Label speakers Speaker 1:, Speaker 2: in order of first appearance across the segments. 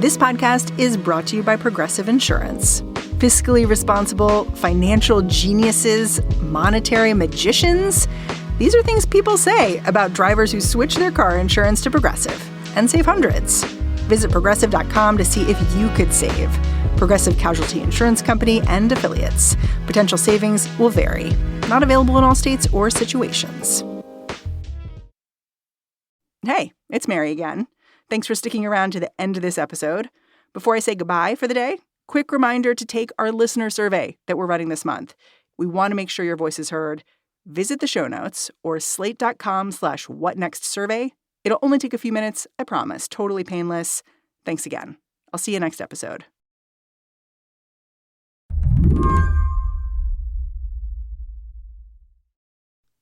Speaker 1: This podcast is brought to you by Progressive Insurance. Fiscally responsible, financial geniuses, monetary magicians. These are things people say about drivers who switch their car insurance to Progressive and save hundreds. Visit Progressive.com to see if you could save. Progressive Casualty Insurance Company and Affiliates. Potential savings will vary. Not available in all states or situations. Hey, it's Mary again. Thanks for sticking around to the end of this episode. Before I say goodbye for the day, quick reminder to take our listener survey that we're running this month. We want to make sure your voice is heard. Visit the show notes or slate.com/whatnextsurvey. It'll only take a few minutes, I promise. Totally painless. Thanks again. I'll see you next episode.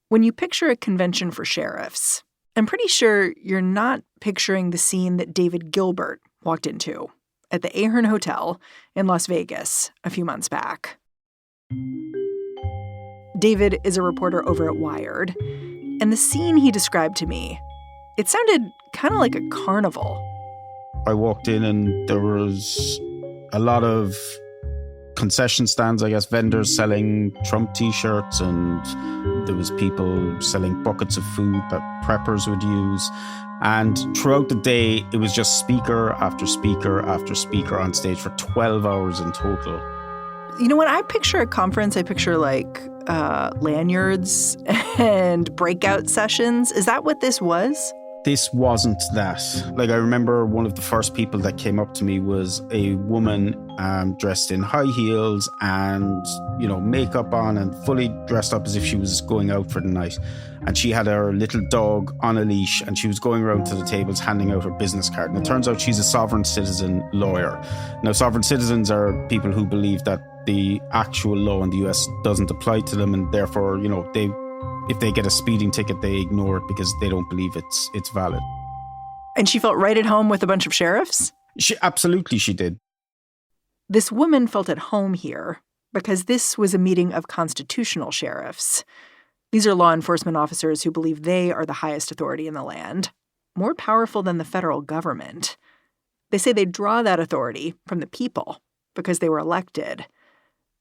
Speaker 1: When you picture a convention for sheriffs, I'm pretty sure you're not picturing the scene that David Gilbert walked into at the Ahern Hotel in Las Vegas a few months back. David is a reporter over at Wired, and the scene he described to me, it sounded kind of like a carnival.
Speaker 2: I walked in and there was a lot of concession stands, I guess, vendors selling Trump t-shirts, and there was people selling buckets of food that preppers would use. And throughout the day, it was just speaker after speaker after speaker on stage for 12 hours in total.
Speaker 1: You know, when I picture a conference, I picture like lanyards and breakout sessions. Is that what this was?
Speaker 2: This wasn't that. Like, I remember one of the first people that came up to me was a woman dressed in high heels and, you know, makeup on and fully dressed up as if she was going out for the night. And she had her little dog on a leash and she was going around to the tables handing out her business card. And it turns out she's a sovereign citizen lawyer. Now, sovereign citizens are people who believe that the actual law in the US doesn't apply to them, and therefore, you know, if they get a speeding ticket, they ignore it because they don't believe it's valid.
Speaker 1: And she felt right at home with a bunch of sheriffs?
Speaker 2: She did.
Speaker 1: This woman felt at home here because this was a meeting of constitutional sheriffs. These are law enforcement officers who believe they are the highest authority in the land, more powerful than the federal government. They say they draw that authority from the people because they were elected.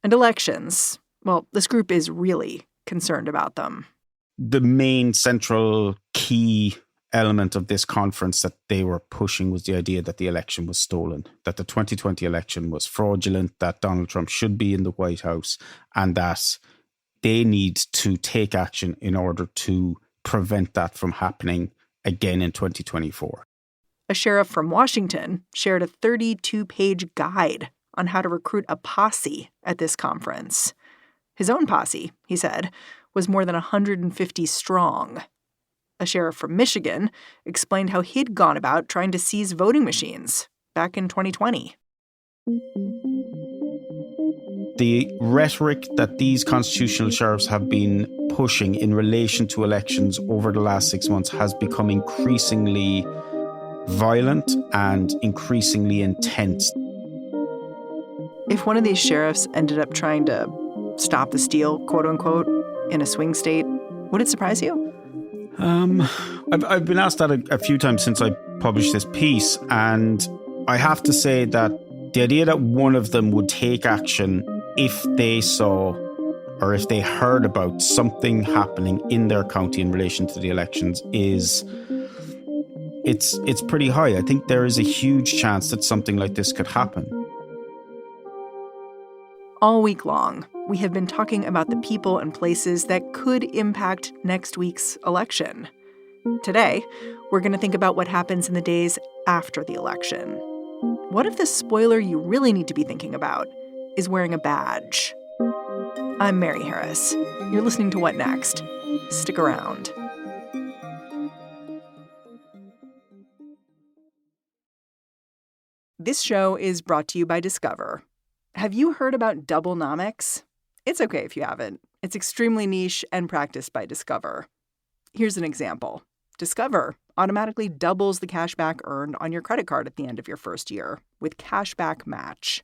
Speaker 1: And elections, well, this group is really concerned about them.
Speaker 2: The main central key element of this conference that they were pushing was the idea that the election was stolen, that the 2020 election was fraudulent, that Donald Trump should be in the White House, and that they need to take action in order to prevent that from happening again in 2024.
Speaker 1: A sheriff from Washington shared a 32-page guide on how to recruit a posse at this conference. His own posse, he said, was more than 150 strong. A sheriff from Michigan explained how he'd gone about trying to seize voting machines back in 2020.
Speaker 2: The rhetoric that these constitutional sheriffs have been pushing in relation to elections over the last 6 months has become increasingly violent and increasingly intense.
Speaker 1: If one of these sheriffs ended up trying to stop the steal, quote unquote, in a swing state, would it surprise you?
Speaker 2: I've been asked that a few times since I published this piece, and I have to say that the idea that one of them would take action if they saw or if they heard about something happening in their county in relation to the elections it's pretty high. I think there is a huge chance that something like this could happen.
Speaker 1: All week long, we have been talking about the people and places that could impact next week's election. Today, we're going to think about what happens in the days after the election. What if the spoiler you really need to be thinking about is wearing a badge? I'm Mary Harris. You're listening to What Next? Stick around. This show is brought to you by Discover. Have you heard about Doublenomics? It's okay if you haven't. It's extremely niche and practiced by Discover. Here's an example. Discover automatically doubles the cash back earned on your credit card at the end of your first year with Cashback Match.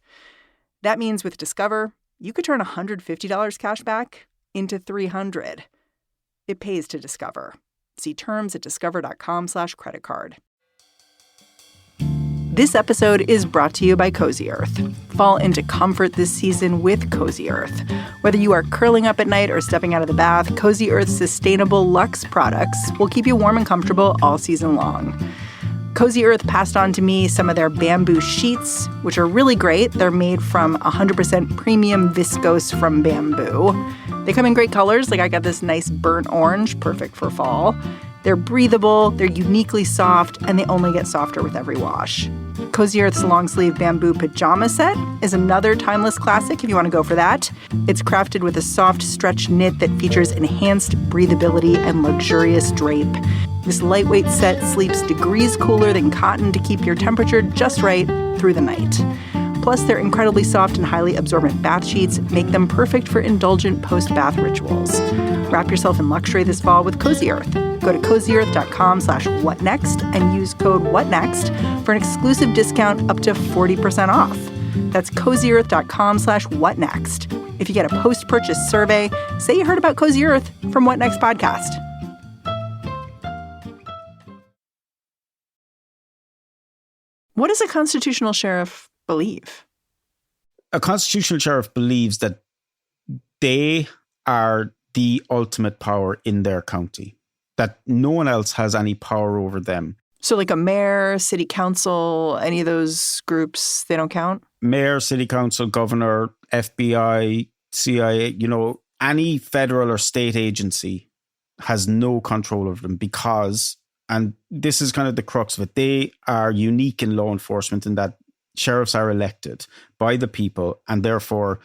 Speaker 1: That means with Discover, you could turn $150 cash back into $300. It pays to Discover. See terms at discover.com/credit card. This episode is brought to you by Cozy Earth. Fall into comfort this season with Cozy Earth. Whether you are curling up at night or stepping out of the bath, Cozy Earth's sustainable luxe products will keep you warm and comfortable all season long. Cozy Earth passed on to me some of their bamboo sheets, which are really great. They're made from 100% premium viscose from bamboo. They come in great colors, like I got this nice burnt orange, perfect for fall. They're breathable, they're uniquely soft, and they only get softer with every wash. Cozy Earth's long-sleeve bamboo pajama set is another timeless classic if you want to go for that. It's crafted with a soft stretch knit that features enhanced breathability and luxurious drape. This lightweight set sleeps degrees cooler than cotton to keep your temperature just right through the night. Plus, their incredibly soft and highly absorbent bath sheets make them perfect for indulgent post-bath rituals. Wrap yourself in luxury this fall with Cozy Earth. Go to cozyearth.com/whatnext and use code WhatNext for an exclusive discount up to 40% off. That's cozyearth.com/whatnext. If you get a post-purchase survey, say you heard about Cozy Earth from What Next podcast. What does a constitutional sheriff believe?
Speaker 2: A constitutional sheriff believes that they are the ultimate power in their county, that no one else has any power over them.
Speaker 1: So like a mayor, city council, any of those groups, they don't count?
Speaker 2: Mayor, city council, governor, FBI, CIA, any federal or state agency has no control over them because, and this is kind of the crux of it, they are unique in law enforcement in that sheriffs are elected by the people, and therefore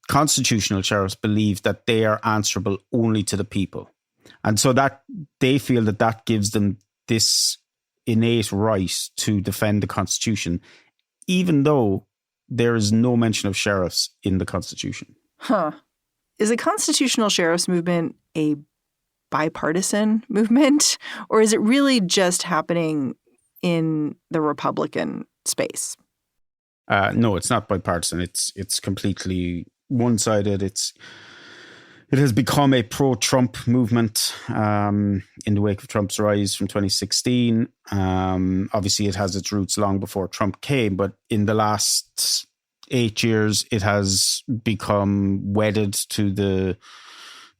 Speaker 2: constitutional sheriffs believe that they are answerable only to the people. And so that they feel that gives them this innate right to defend the Constitution, even though there is no mention of sheriffs in the Constitution.
Speaker 1: Huh. Is a constitutional sheriffs movement a bipartisan movement, or is it really just happening in the Republican space?
Speaker 2: No, it's not bipartisan. It's completely one-sided. It has become a pro-Trump movement in the wake of Trump's rise from 2016. Obviously, it has its roots long before Trump came, but in the last 8 years, it has become wedded to the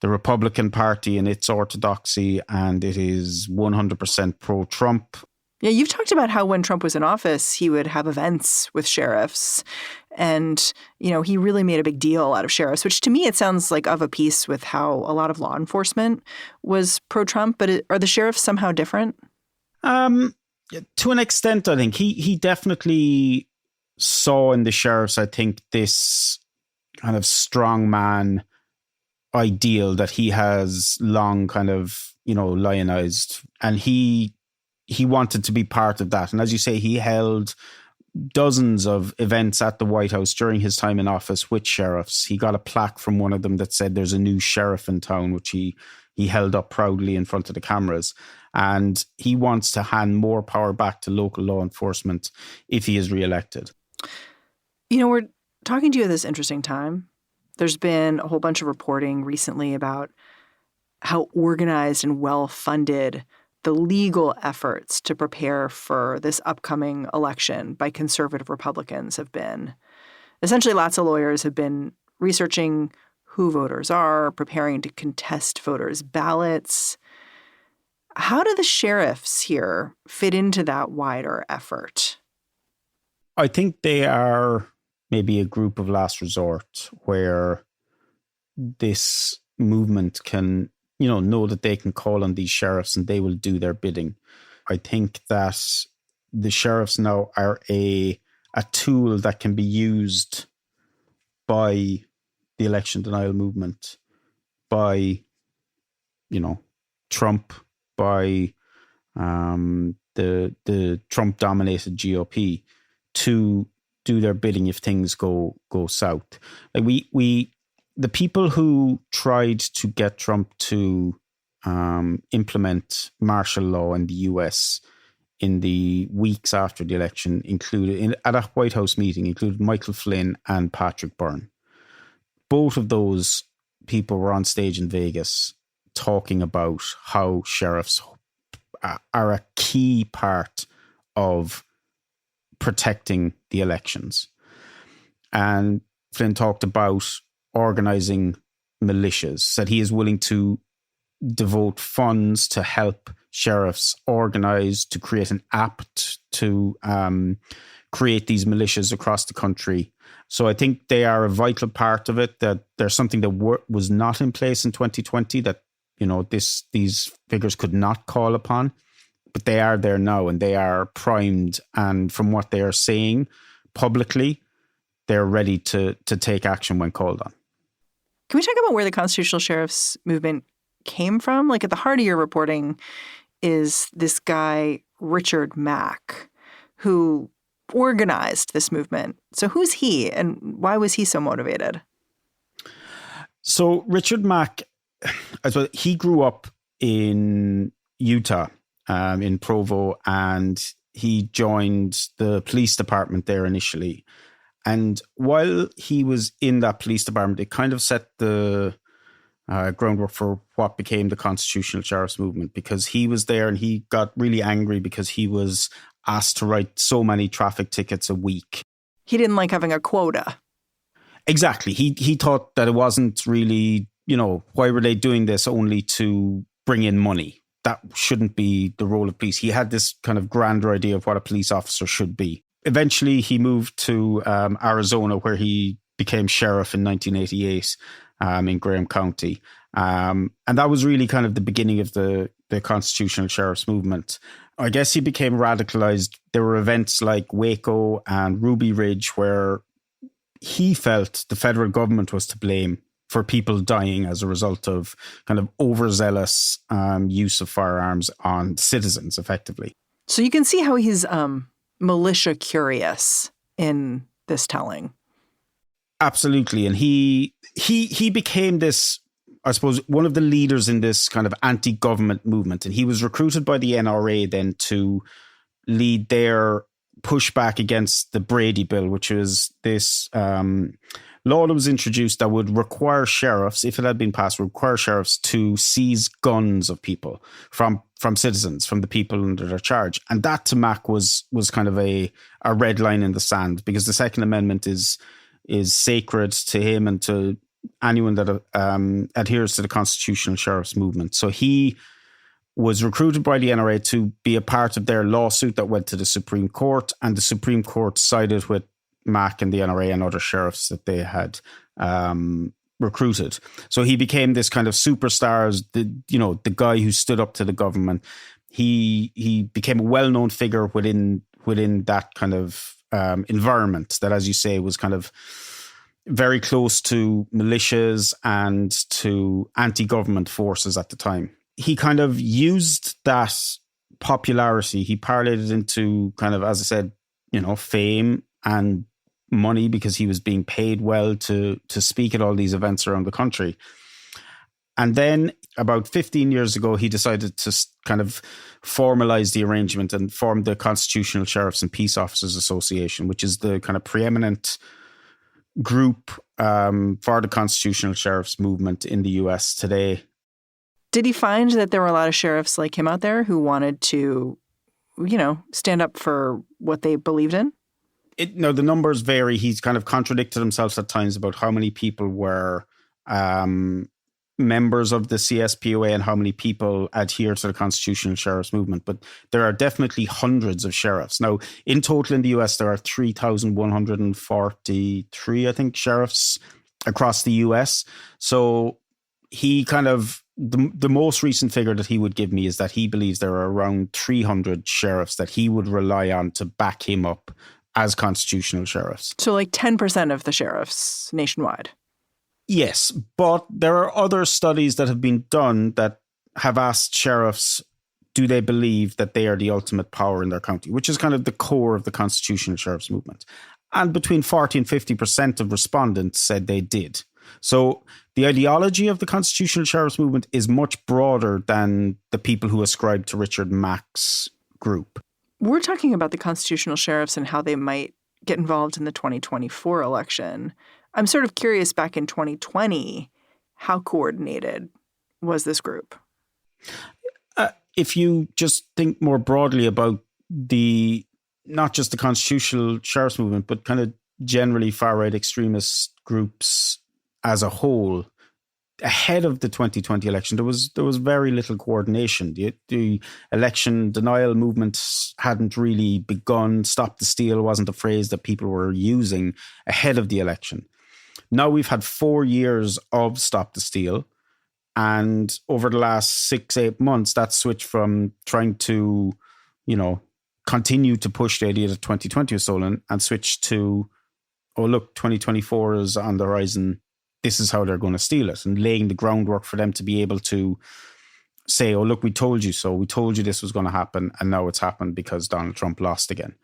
Speaker 2: Republican Party and its orthodoxy, and it is 100% pro-Trump.
Speaker 1: Yeah, you've talked about how when Trump was in office, he would have events with sheriffs. And, he really made a big deal out of sheriffs, which to me, it sounds like of a piece with how a lot of law enforcement was pro-Trump. But are the sheriffs somehow different?
Speaker 2: To an extent, I think. He definitely saw in the sheriffs, I think, this kind of strongman ideal that he has long kind of, lionized. And he wanted to be part of that. And as you say, he held dozens of events at the White House during his time in office with sheriffs. He got a plaque from one of them that said there's a new sheriff in town, which he held up proudly in front of the cameras. And he wants to hand more power back to local law enforcement if he is reelected.
Speaker 1: We're talking to you at this interesting time. There's been a whole bunch of reporting recently about how organized and well-funded the legal efforts to prepare for this upcoming election by conservative Republicans have been. Essentially, lots of lawyers have been researching who voters are, preparing to contest voters' ballots. How do the sheriffs here fit into that wider effort?
Speaker 2: I think they are maybe a group of last resort where this movement can know that they can call on these sheriffs and they will do their bidding. I think that the sheriffs now are a tool that can be used by the election denial movement, by, Trump, by the Trump-dominated GOP to do their bidding if things go south. Like the people who tried to get Trump to implement martial law in the US in the weeks after the election at a White House meeting included Michael Flynn and Patrick Byrne. Both of those people were on stage in Vegas talking about how sheriffs are a key part of protecting the elections. And Flynn talked about organizing militias, said he is willing to devote funds to help sheriffs organize, to create an app to create these militias across the country. So I think they are a vital part of it, that there's something that was not in place in 2020 that, these figures could not call upon, but they are there now and they are primed. And from what they are saying publicly, they're ready to take action when called on.
Speaker 1: Can we talk about where the constitutional sheriffs movement came from? Like, at the heart of your reporting is this guy, Richard Mack, who organized this movement. So who's he and why was he so motivated?
Speaker 2: So Richard Mack, he grew up in Utah, in Provo, and he joined the police department there initially. And while he was in that police department, it kind of set the groundwork for what became the constitutional sheriff's movement, because he was there and he got really angry because he was asked to write so many traffic tickets a week.
Speaker 1: He didn't like having a quota.
Speaker 2: Exactly. He thought that it wasn't really, why were they doing this only to bring in money? That shouldn't be the role of police. He had this kind of grander idea of what a police officer should be. Eventually, he moved to Arizona, where he became sheriff in 1988 in Graham County. And that was really kind of the beginning of the constitutional sheriff's movement. I guess he became radicalized. There were events like Waco and Ruby Ridge where he felt the federal government was to blame for people dying as a result of kind of overzealous use of firearms on citizens, effectively.
Speaker 1: So you can see how he's militia curious in this telling.
Speaker 2: Absolutely. And he became this, I suppose, one of the leaders in this kind of anti-government movement. And he was recruited by the NRA then to lead their pushback against the Brady Bill, which is this law that was introduced that would require sheriffs, if it had been passed, would require sheriffs to seize guns of people from citizens, from the people under their charge. And that to Mack was kind of a red line in the sand, because the Second Amendment is sacred to him and to anyone that adheres to the constitutional sheriff's movement. So he was recruited by the NRA to be a part of their lawsuit that went to the Supreme Court, and the Supreme Court sided with Mack and the NRA and other sheriffs that they had recruited. So he became this kind of superstar, the guy who stood up to the government. He became a well-known figure within that kind of environment that, as you say, was kind of very close to militias and to anti-government forces at the time. He kind of used that popularity. He parlayed it into kind of, as I said, fame and money, because he was being paid well to speak at all these events around the country. And then about 15 years ago, he decided to kind of formalize the arrangement and form the Constitutional Sheriffs and Peace Officers Association, which is the kind of preeminent group for the constitutional sheriffs movement in the US today.
Speaker 1: Did he find that there were a lot of sheriffs like him out there who wanted to, stand up for what they believed in?
Speaker 2: The numbers vary. He's kind of contradicted himself at times about how many people were members of the CSPOA and how many people adhere to the constitutional sheriffs movement. But there are definitely hundreds of sheriffs. Now, in total in the US, there are 3,143, I think, sheriffs across the US. So he kind of, the most recent figure that he would give me is that he believes there are around 300 sheriffs that he would rely on to back him up as constitutional sheriffs.
Speaker 1: So like 10% of the sheriffs nationwide.
Speaker 2: Yes, but there are other studies that have been done that have asked sheriffs, do they believe that they are the ultimate power in their county, which is kind of the core of the constitutional sheriffs movement. And between 40 and 50% of respondents said they did. So the ideology of the constitutional sheriffs movement is much broader than the people who ascribe to Richard Mack's group.
Speaker 1: We're talking about the constitutional sheriffs and how they might get involved in the 2024 election. I'm sort of curious, back in 2020, how coordinated was this group?
Speaker 2: If you just think more broadly about the not just the constitutional sheriff's movement, but kind of generally far-right extremist groups as a whole, ahead of the 2020 election, there was very little coordination. The election denial movement hadn't really begun. Stop the steal wasn't a phrase that people were using ahead of the election. Now we've had 4 years of stop the steal. And over the last 6-8 months, that's switched from trying to, continue to push the idea that 2020 was stolen and switched to, oh, look, 2024 is on the horizon. This is how they're going to steal it, and laying the groundwork for them to be able to say, oh, look, we told you so. We told you this was going to happen. And now it's happened because Donald Trump lost again.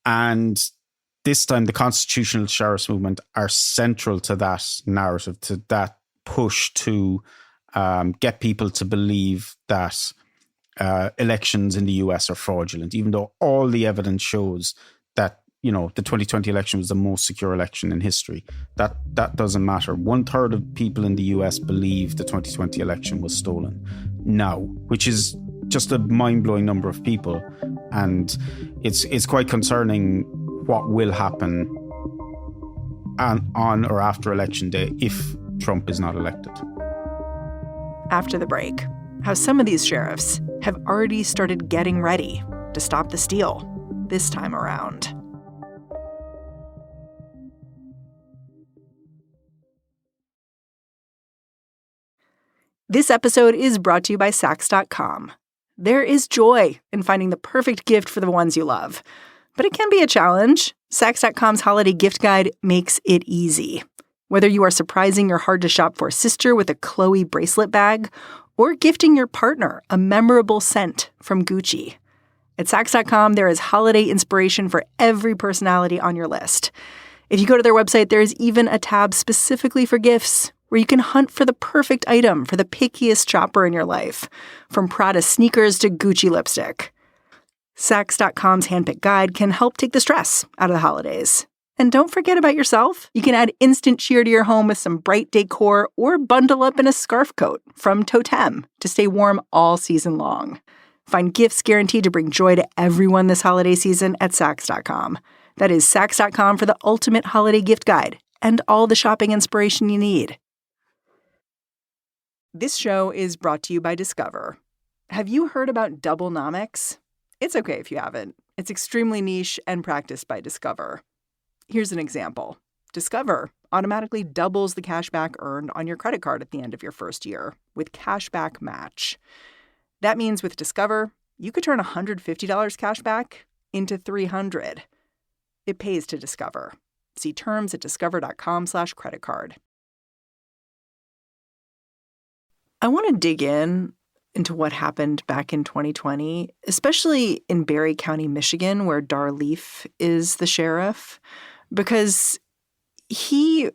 Speaker 2: And this time, the constitutional sheriff's movement are central to that narrative, to that push to get people to believe that elections in the US are fraudulent, even though all the evidence shows that the 2020 election was the most secure election in history. That doesn't matter. 1/3 of people in the US believe the 2020 election was stolen now, which is just a mind-blowing number of people. And it's quite concerning what will happen on or after election day if Trump is not elected.
Speaker 1: After the break, how some of these sheriffs have already started getting ready to stop the steal this time around. This episode is brought to you by Saks.com. There is joy in finding the perfect gift for the ones you love, but it can be a challenge. Saks.com's holiday gift guide makes it easy. Whether you are surprising your hard-to-shop-for sister with a Chloe bracelet bag or gifting your partner a memorable scent from Gucci. At Saks.com, there is holiday inspiration for every personality on your list. If you go to their website, there is even a tab specifically for gifts where you can hunt for the perfect item for the pickiest shopper in your life, from Prada sneakers to Gucci lipstick. Saks.com's handpicked guide can help take the stress out of the holidays. And don't forget about yourself. You can add instant cheer to your home with some bright decor or bundle up in a scarf coat from Totem to stay warm all season long. Find gifts guaranteed to bring joy to everyone this holiday season at Saks.com. That is Saks.com for the ultimate holiday gift guide and all the shopping inspiration you need. This show is brought to you by Discover. Have you heard about Doublenomics? It's okay if you haven't. It's extremely niche and practiced by Discover. Here's an example. Discover automatically doubles the cash back earned on your credit card at the end of your first year with Cashback Match. That means with Discover, you could turn $150 cash back into $300. It pays to Discover. See terms at discover.com/creditcard. I want to dig into what happened back in 2020, especially in Barry County, Michigan, where Dar Leaf is the sheriff, because he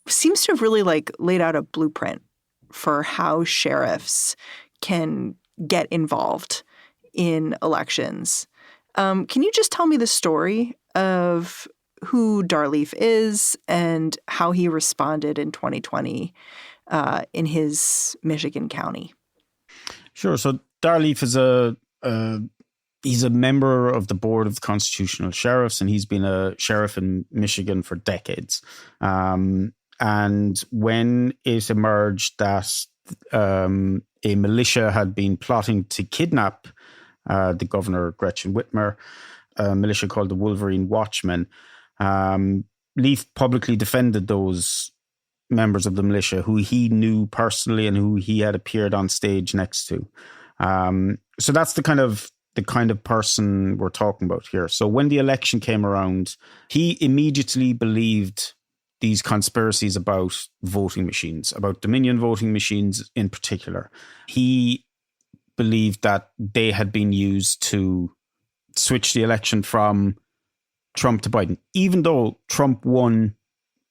Speaker 1: seems to have really laid out a blueprint for how sheriffs can get involved in elections. Can you just tell me the story of who Dar Leaf is and how he responded in 2020 in his Michigan county?
Speaker 2: Sure. So Dar Leaf is he's a member of the board of the constitutional sheriffs, and he's been a sheriff in Michigan for decades. And when it emerged that a militia had been plotting to kidnap the governor, Gretchen Whitmer, a militia called the Wolverine Watchmen, Leaf publicly defended those members of the militia who he knew personally and who he had appeared on stage next to. So that's the kind of person we're talking about here. So when the election came around, he immediately believed these conspiracies about voting machines, about Dominion voting machines in particular. He believed that they had been used to switch the election from Trump to Biden, even though Trump won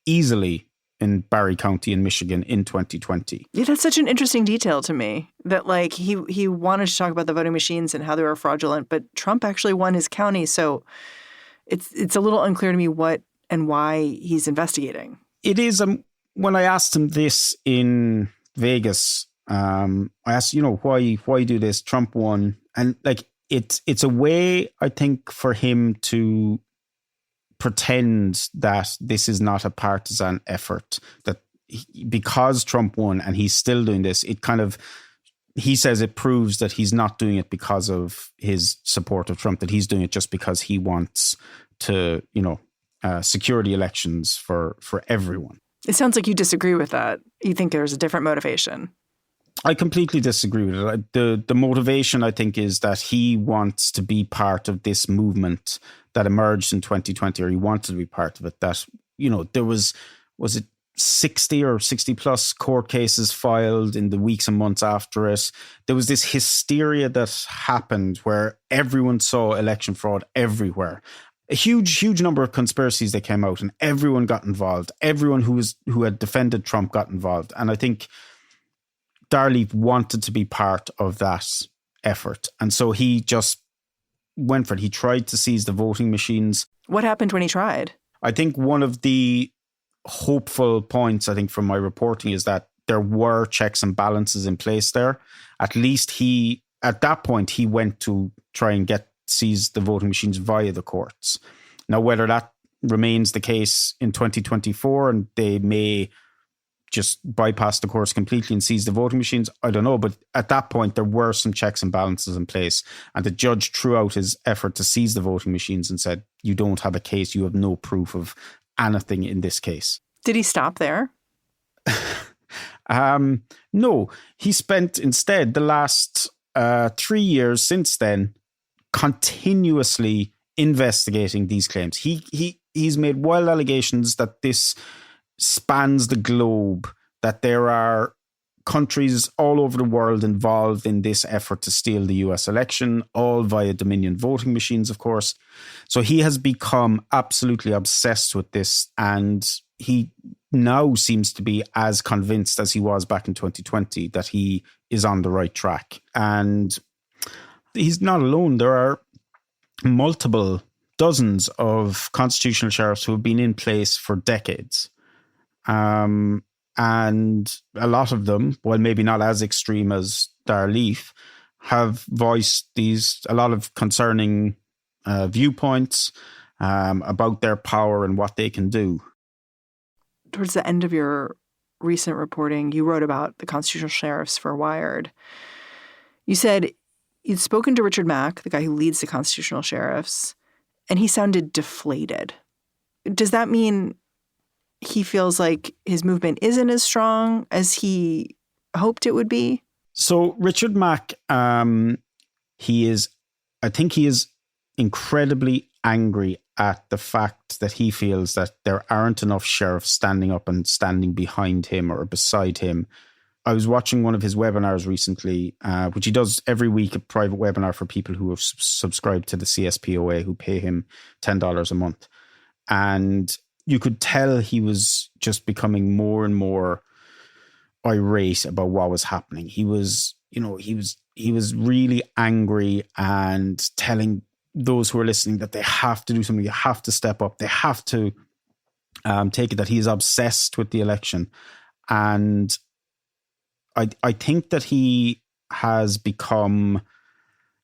Speaker 2: easily in Barry County in Michigan in 2020.
Speaker 1: Yeah, that's such an interesting detail to me, that he wanted to talk about the voting machines and how they were fraudulent, but Trump actually won his county. So it's a little unclear to me what and why he's investigating.
Speaker 2: It is. When I asked him this in Vegas, I asked, why do this? Trump won. And it's a way, I think, for him to pretend that this is not a partisan effort, that because Trump won and he's still doing this, it kind of, he says it proves that he's not doing it because of his support of Trump, that he's doing it just because he wants to, secure the elections for everyone.
Speaker 1: It sounds like you disagree with that. You think there's a different motivation.
Speaker 2: I completely disagree with it. The motivation, I think, is that he wants to be part of this movement that emerged in 2020, or he wanted to be part of it. That, there was it 60 or 60 plus court cases filed in the weeks and months after it. There was this hysteria that happened where everyone saw election fraud everywhere. A huge number of conspiracies that came out, and everyone got involved. Everyone who had defended Trump got involved. And I think Darleaf wanted to be part of that effort. And so he just went for it. He tried to seize the voting machines.
Speaker 1: What happened when he tried?
Speaker 2: I think one of the hopeful points, I think, from my reporting is that there were checks and balances in place there. At least at that point, he went to try and seize the voting machines via the courts. Now, whether that remains the case in 2024 and they may just bypass the courts completely and seize the voting machines, I don't know. But at that point, there were some checks and balances in place. And the judge threw out his effort to seize the voting machines and said, you don't have a case. You have no proof of anything in this case.
Speaker 1: Did he stop there?
Speaker 2: No. He spent instead the last 3 years since then continuously investigating these claims. He's made wild allegations that this spans the globe, that there are countries all over the world involved in this effort to steal the US election, all via Dominion voting machines, of course. So he has become absolutely obsessed with this, and he now seems to be as convinced as he was back in 2020 that he is on the right track. And he's not alone. There are dozens of constitutional sheriffs who have been in place for decades. And a lot of them, while maybe not as extreme as Darleaf, have voiced a lot of concerning viewpoints about their power and what they can do.
Speaker 1: Towards the end of your recent reporting, you wrote about the constitutional sheriffs for Wired. You said you'd spoken to Richard Mack, the guy who leads the constitutional sheriffs, and he sounded deflated. Does that mean he feels like his movement isn't as strong as he hoped it would be?
Speaker 2: So Richard Mack, I think he is incredibly angry at the fact that he feels that there aren't enough sheriffs standing up and standing behind him or beside him. I was watching one of his webinars recently, which he does every week, a private webinar for people who have subscribed to the CSPOA, who pay him $10 a month. And you could tell he was just becoming more and more irate about what was happening. He was really angry and telling those who are listening that they have to do something. You have to step up. They have to take it that he is obsessed with the election. And I think that he has become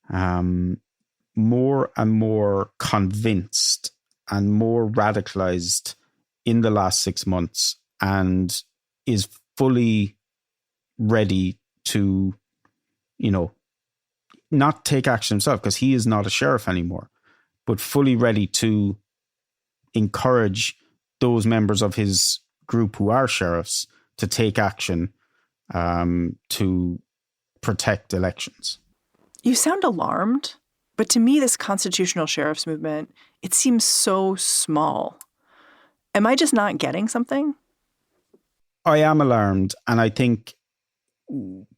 Speaker 2: more and more convinced and more radicalized in the last 6 months, and is fully ready to, not take action himself because he is not a sheriff anymore, but fully ready to encourage those members of his group who are sheriffs to take action to protect elections.
Speaker 1: You sound alarmed, but to me, this constitutional sheriffs movement, it seems so small. Am I just not getting something?
Speaker 2: I am alarmed, and I think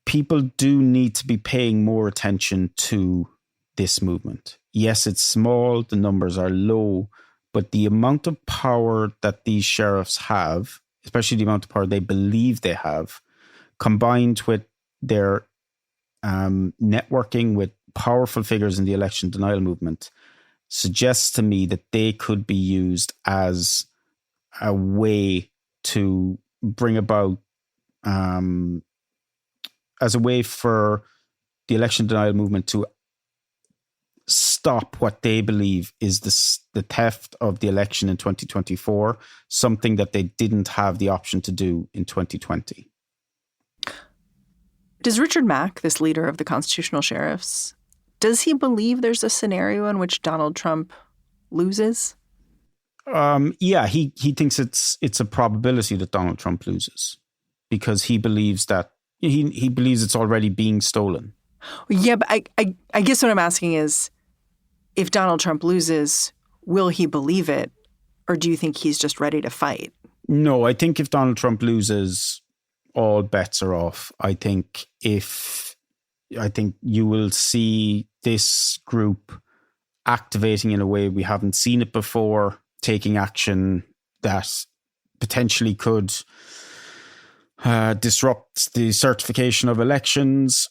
Speaker 2: people do need to be paying more attention to this movement. Yes, it's small, the numbers are low, but the amount of power that these sheriffs have, especially the amount of power they believe they have, combined with their networking with powerful figures in the election denial movement, suggests to me that they could be used as a way to bring about, as a way for the election denial movement to stop what they believe is the theft of the election in 2024, something that they didn't have the option to do in 2020.
Speaker 1: Does Richard Mack, this leader of the constitutional sheriffs, does he believe there's a scenario in which Donald Trump loses?
Speaker 2: Yeah, he thinks it's a probability that Donald Trump loses because he believes that he believes it's already being stolen.
Speaker 1: Yeah, but I guess what I'm asking is, if Donald Trump loses, will he believe it, or do you think he's just ready to fight?
Speaker 2: No, I think if Donald Trump loses, all bets are off. I think you will see this group activating in a way we haven't seen it before, taking action that potentially could disrupt the certification of elections.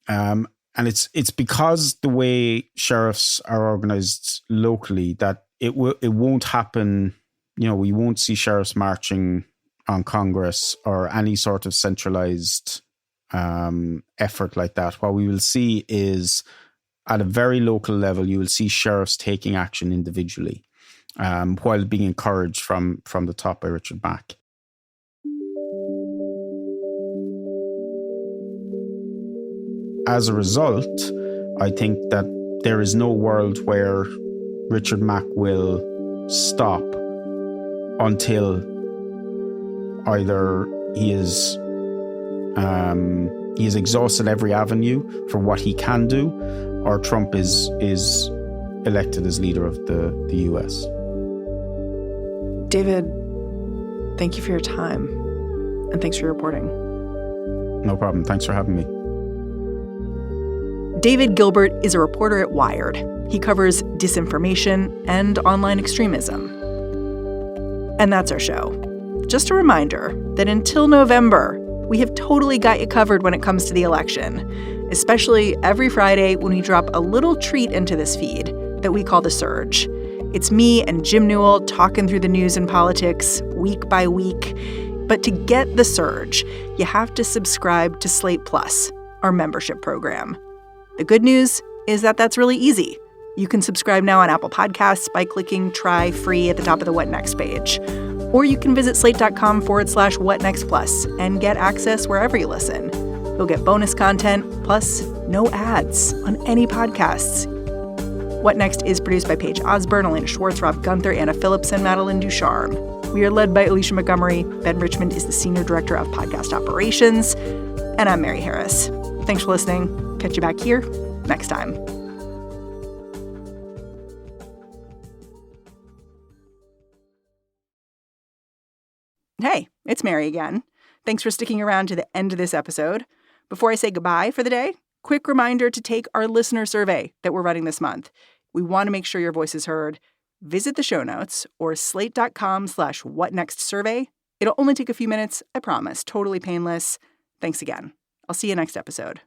Speaker 2: And it's because the way sheriffs are organized locally that it won't happen. You know, we won't see sheriffs marching on Congress or any sort of centralized effort like that. What we will see is at a very local level, you will see sheriffs taking action individually while being encouraged from the top by Richard Mack. As a result, I think that there is no world where Richard Mack will stop until either he has exhausted every avenue for what he can do, or Trump is elected as leader of the US.
Speaker 1: David, thank you for your time, and thanks for your reporting.
Speaker 2: No problem. Thanks for having me.
Speaker 1: David Gilbert is a reporter at Wired. He covers disinformation and online extremism. And that's our show. Just a reminder that until November, we have totally got you covered when it comes to the election, especially every Friday when we drop a little treat into this feed that we call The Surge. It's me and Jim Newell talking through the news and politics week by week. But to get The Surge, you have to subscribe to Slate Plus, our membership program. The good news is that that's really easy. You can subscribe now on Apple Podcasts by clicking Try Free at the top of the What Next page. Or you can visit slate.com/whatnextplus and get access wherever you listen. You'll get bonus content, plus no ads on any podcasts. What Next is produced by Paige Osburn, Elena Schwartz, Gunther, Anna Phillips, and Madeline Ducharme. We are led by Alicia Montgomery. Ben Richmond is the Senior Director of Podcast Operations. And I'm Mary Harris. Thanks for listening. Catch you back here next time. Hey, it's Mary again. Thanks for sticking around to the end of this episode. Before I say goodbye for the day, quick reminder to take our listener survey that we're running this month. We want to make sure your voice is heard. Visit the show notes or slate.com/whatnextsurvey. It'll only take a few minutes, I promise. Totally painless. Thanks again. I'll see you next episode.